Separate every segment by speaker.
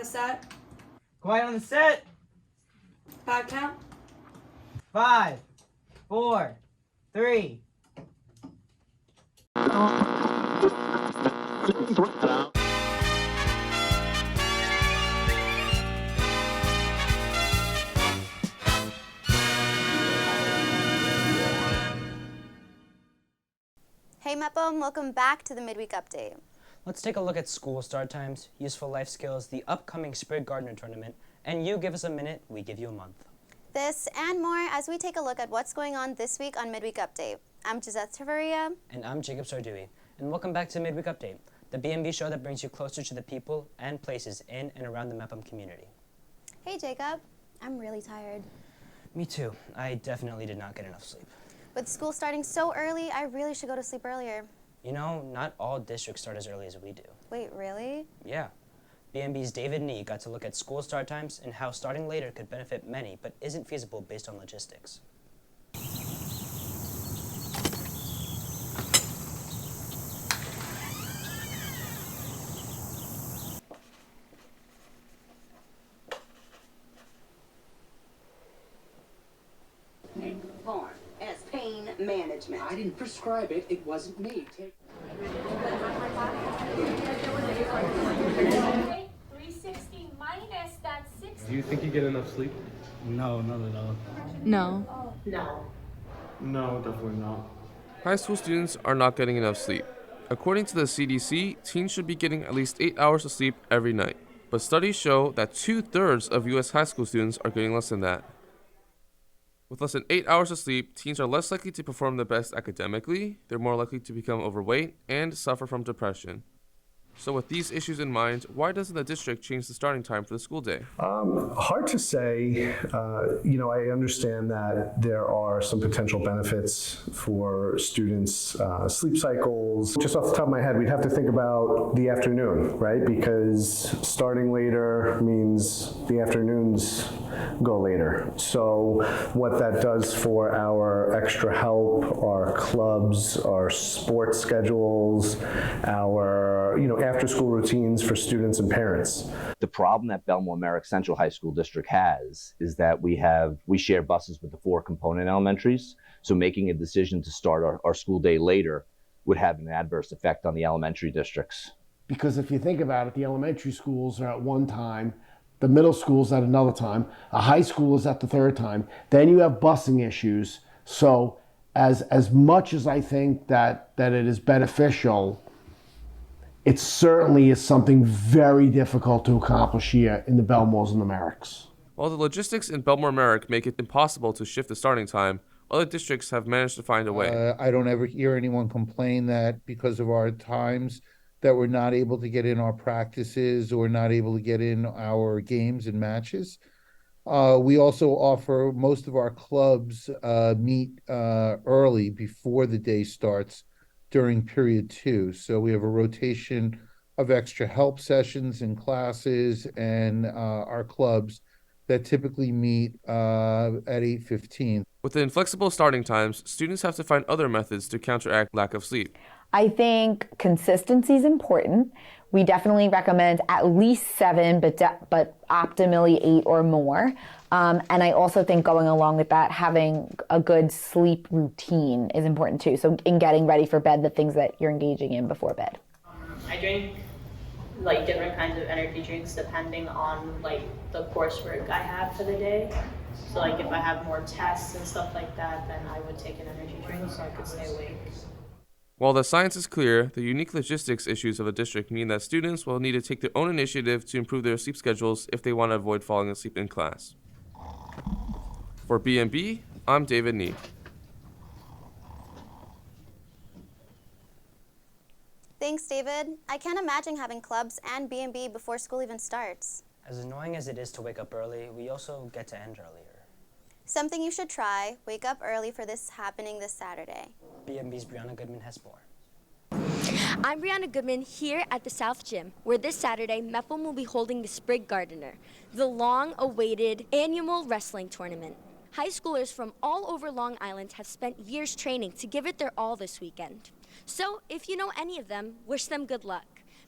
Speaker 1: the set.
Speaker 2: Quiet on the set.
Speaker 1: 5 count.
Speaker 2: 5, 4, 3.
Speaker 3: Hey Mepham, welcome back to the Midweek Update.
Speaker 4: Let's take a look at school start times, useful life skills, the upcoming Sprig Gardener Tournament, and you give us a minute, we give you a month.
Speaker 3: This and more as we take a look at what's going on this week on Midweek Update. I'm Gizzeth
Speaker 4: And I'm Jacob Sardoui. And welcome back to Midweek Update, the B&B show that brings you closer to the people and places in and around the Mepham community.
Speaker 3: Hey Jacob, I'm really tired.
Speaker 4: Me too. I definitely did not get enough sleep.
Speaker 3: With school starting so early, I really should go to sleep earlier.
Speaker 4: You know, not all districts start as early as we do.
Speaker 3: Wait, really?
Speaker 4: Yeah. B&B's David Nee got to look at school start times and how starting later could benefit many, but isn't feasible based on logistics.
Speaker 5: Form as pain management.
Speaker 6: I didn't prescribe it. It wasn't me.
Speaker 7: 360 minus that 60.
Speaker 8: Do you think you get enough sleep?
Speaker 9: No, not at all.
Speaker 7: No.
Speaker 8: No, definitely not.
Speaker 10: High school students are not getting enough sleep. According to the CDC, teens should be getting at least 8 hours of sleep every night. But studies show that 2/3 of U.S. high school students are getting less than that. With less than 8 hours of sleep, teens are less likely to perform the best academically, they're more likely to become overweight, and suffer from depression. So with these issues in mind, why doesn't the district change the starting time for the school day?
Speaker 11: Hard to say. I understand that there are some potential benefits for students' sleep cycles. Just off the top of my head, we'd have to think about the afternoon, right? Because starting later means the afternoons go later. So what that does for our extra help, our clubs, our sports schedules, our, after-school routines for students and parents.
Speaker 12: The problem that Bellmore-Merrick Central High School District has is that we share buses with the 4 component elementaries, so making a decision to start our school day later would have an adverse effect on the elementary districts.
Speaker 6: Because if you think about it, the elementary schools are at one time, the middle school's at another time, a high school is at the third time, then you have busing issues. So as much as I think that it is beneficial, it certainly is something very difficult to accomplish here in the Bellmores and the Merricks.
Speaker 10: While the logistics in Bellmore-Merrick make it impossible to shift the starting time, other districts have managed to find a way.
Speaker 9: I don't ever hear anyone complain that because of our times that we're not able to get in our practices or not able to get in our games and matches. We also offer, most of our clubs meet early before the day starts during period 2. So we have a rotation of extra help sessions and classes and our clubs that typically meet at 8:15.
Speaker 10: With the inflexible starting times, students have to find other methods to counteract lack of sleep.
Speaker 13: I think consistency is important. We definitely recommend at least 7, but optimally 8 or more. And I also think going along with that, having a good sleep routine is important too. So in getting ready for bed, the things that you're engaging in before bed.
Speaker 14: I drink different kinds of energy drinks depending on the coursework I have for the day. So if I have more tests and stuff like that, then I would take an energy drink so I could stay awake.
Speaker 10: While the science is clear, the unique logistics issues of the district mean that students will need to take their own initiative to improve their sleep schedules if they want to avoid falling asleep in class. For B&B, I'm David Nee.
Speaker 3: Thanks, David. I can't imagine having clubs and B&B before school even starts.
Speaker 4: As annoying as it is to wake up early, we also get to end earlier.
Speaker 3: Something you should try, wake up early for this happening this Saturday.
Speaker 4: B&B's Brianna Goodman has more.
Speaker 15: I'm Brianna Goodman here at the South Gym, where this Saturday, Mepham will be holding the Sprig Gardener, the long-awaited annual wrestling tournament. High schoolers from all over Long Island have spent years training to give it their all this weekend. So if you know any of them, wish them good luck.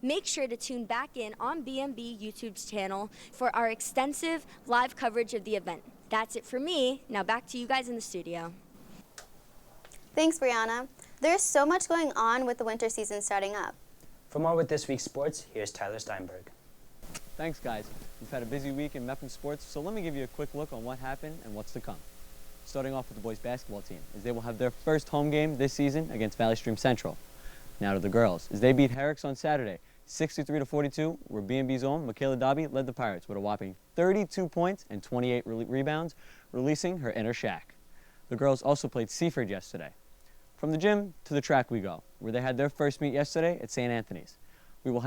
Speaker 15: Make sure to tune back in on BMB YouTube's channel for our extensive live coverage of the event. That's it for me. Now back to you guys in the studio.
Speaker 3: Thanks, Brianna. There's so much going on with the winter season starting up.
Speaker 4: For more with this week's sports, here's Tyler Steinberg.
Speaker 16: Thanks, guys. We've had a busy week in Mepham sports, so let me give you a quick look on what happened and what's to come. Starting off with the boys basketball team, as they will have their first home game this season against Valley Stream Central. Now to the girls, as they beat Herrick's on Saturday, 63-42, where B&B's own Michaela Dobby led the Pirates with a whopping 32 points and 28 rebounds, releasing her inner Shaq. The girls also played Seaford yesterday. From the gym to the track we go, where they had their first meet yesterday at St. Anthony's. We will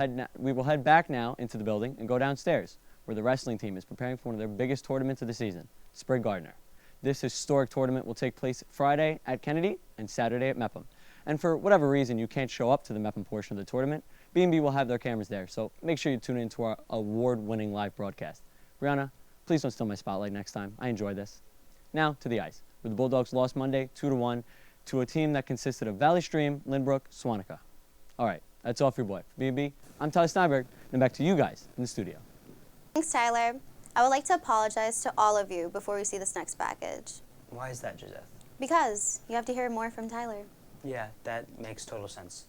Speaker 16: head back now into the building and go downstairs, where the wrestling team is preparing for one of their biggest tournaments of the season, Sprig Gardner. This historic tournament will take place Friday at Kennedy and Saturday at Mepham. And for whatever reason you can't show up to the Mepham portion of the tournament, B&B will have their cameras there, so make sure you tune in to our award-winning live broadcast. Brianna, please don't steal my spotlight next time. I enjoyed this. Now to the ice, where the Bulldogs lost Monday 2-1 to a team that consisted of Valley Stream, Lynbrook, Swanica. All right, that's all for your boy. For B&B, I'm Tyler Steinberg, and back to you guys in the studio.
Speaker 3: Thanks, Tyler. I would like to apologize to all of you before we see this next package.
Speaker 4: Why is that, Gizzeth?
Speaker 3: Because you have to hear more from Tyler.
Speaker 4: Yeah, that makes total sense.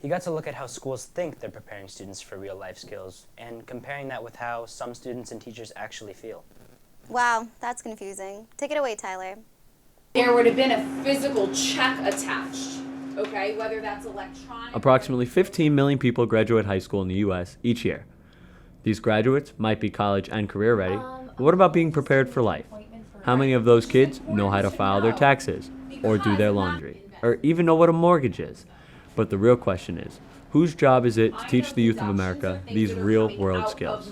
Speaker 4: You got to look at how schools think they're preparing students for real life skills and comparing that with how some students and teachers actually feel.
Speaker 3: Wow, that's confusing. Take it away, Tyler.
Speaker 17: There would have been a physical check attached, okay, whether that's electronic.
Speaker 18: Approximately 15 million people graduate high school in the U.S. each year. These graduates might be college and career ready, but what about being prepared for life? How many of those kids know how to file their taxes, or do their laundry, or even know what a mortgage is? But the real question is, whose job is it to teach the youth of America these real-world skills?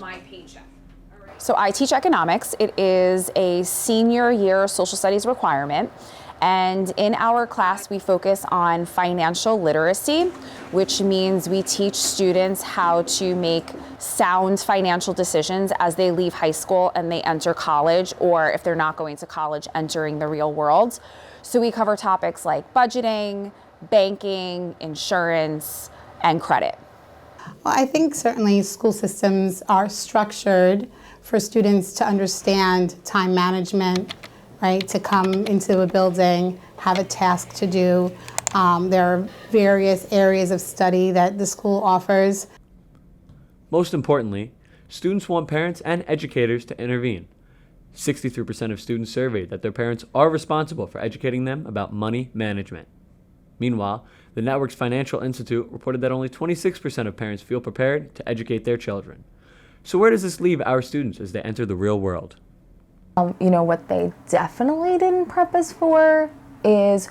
Speaker 19: So I teach economics. It is a senior year social studies requirement. And in our class, we focus on financial literacy, which means we teach students how to make sound financial decisions as they leave high school and they enter college, or if they're not going to college, entering the real world. So we cover topics like budgeting, banking, insurance, and credit.
Speaker 20: Well, I think certainly school systems are structured for students to understand time management, right? To come into a building, have a task to do. There are various areas of study that the school offers.
Speaker 18: Most importantly, students want parents and educators to intervene. 63% of students surveyed that their parents are responsible for educating them about money management. Meanwhile, the network's Financial Institute reported that only 26% of parents feel prepared to educate their children. So where does this leave our students as they enter the real world?
Speaker 13: You know, what they definitely didn't prep us for is,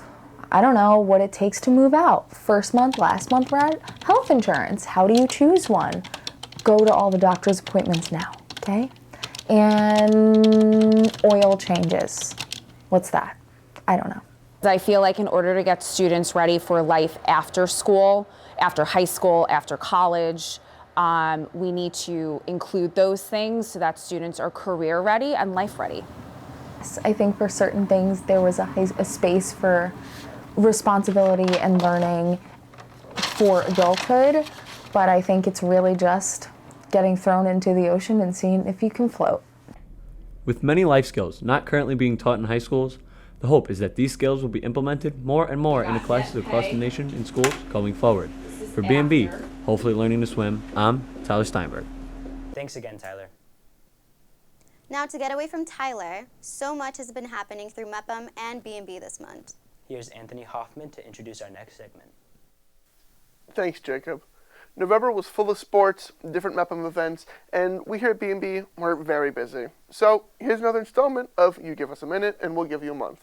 Speaker 13: I don't know, what it takes to move out. First month, last month rent, health insurance. How do you choose one? Go to all the doctor's appointments now, okay? And oil changes. What's that? I don't know.
Speaker 19: I feel like in order to get students ready for life after school, after high school, after college, we need to include those things so that students are career ready and life ready.
Speaker 13: I think for certain things there was a space for responsibility and learning for adulthood, but I think it's really just getting thrown into the ocean and seeing if you can float.
Speaker 18: With many life skills not currently being taught in high schools, the hope is that these skills will be implemented more and more into classes across the nation in schools going forward. For B&B, hopefully learning to swim, I'm Tyler Steinberg.
Speaker 4: Thanks again, Tyler.
Speaker 3: Now, to get away from Tyler, so much has been happening through MEPM and B&B this month.
Speaker 4: Here's Anthony Hoffman to introduce our next segment.
Speaker 21: Thanks, Jacob. November was full of sports, different MEPM events, and we here at B&B were very busy. So here's another installment of You Give Us a Minute and We'll Give You a Month.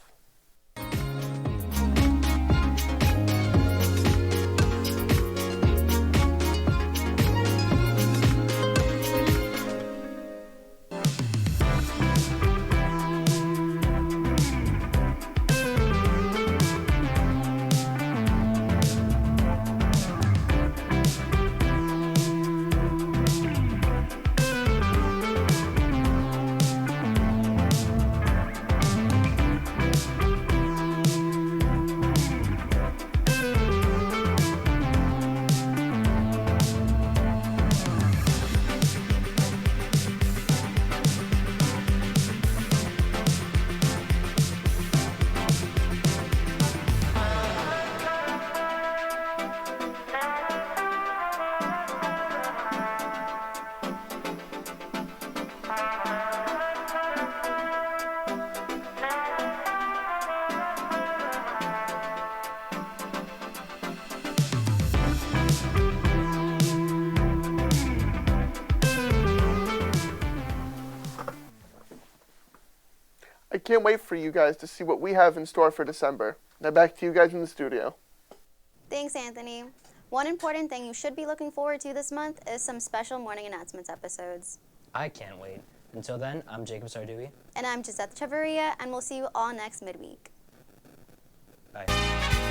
Speaker 21: I can't wait for you guys to see what we have in store for December. Now back to you guys in the studio.
Speaker 3: Thanks, Anthony. One important thing you should be looking forward to this month is some special morning announcements episodes.
Speaker 4: I can't wait. Until then, I'm Jacob Sardui.
Speaker 3: And I'm Gizzeth, and we'll see you all next midweek.
Speaker 4: Bye.